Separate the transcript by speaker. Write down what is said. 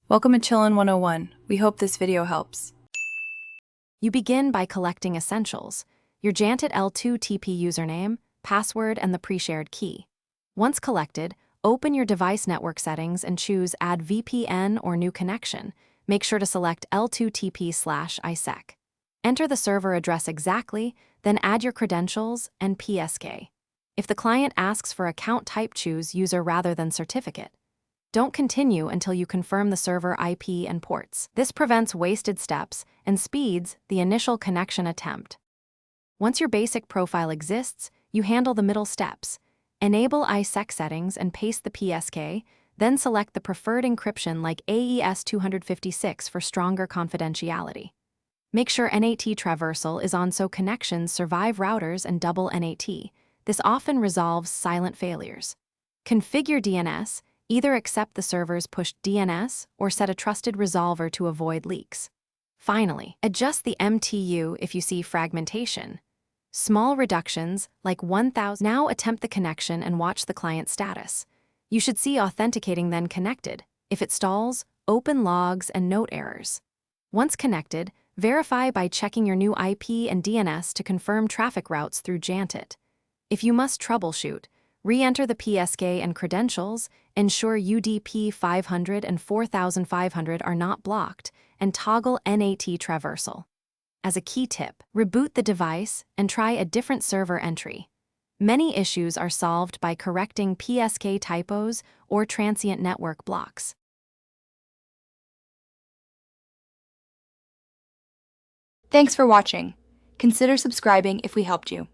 Speaker 1: Welcome to Chillin' 101. We hope this video helps.
Speaker 2: You begin by collecting essentials: your Jantit L2TP username, password, and the pre-shared key. Once collected, open your device network settings and choose Add VPN or New Connection. Make sure to select L2TP/ISEC. Enter the server address exactly, then add your credentials and PSK. If the client asks for account type, choose User rather than Certificate. Don't continue until you confirm the server IP and ports. This prevents wasted steps and speeds the initial connection attempt. Once your basic profile exists, you handle the middle steps. Enable ISEC settings and paste the PSK, then select the preferred encryption like AES-256 for stronger confidentiality. Make sure NAT traversal is on so connections survive routers and double NAT. This often resolves silent failures. Configure DNS. Either accept the server's pushed DNS or set a trusted resolver to avoid leaks. Finally, adjust the MTU if you see fragmentation. Small reductions, like 1,000. Now attempt the connection and watch the client status. You should see authenticating then connected. If it stalls, open logs and note errors. Once connected, verify by checking your new IP and DNS to confirm traffic routes through Jantit. If you must troubleshoot, re-enter the PSK and credentials, ensure UDP 500 and 4500 are not blocked, and toggle NAT traversal. As a key tip, reboot the device and try a different server entry. Many issues are solved by correcting PSK typos or transient network blocks.
Speaker 3: Thanks for watching. Consider subscribing if we helped you.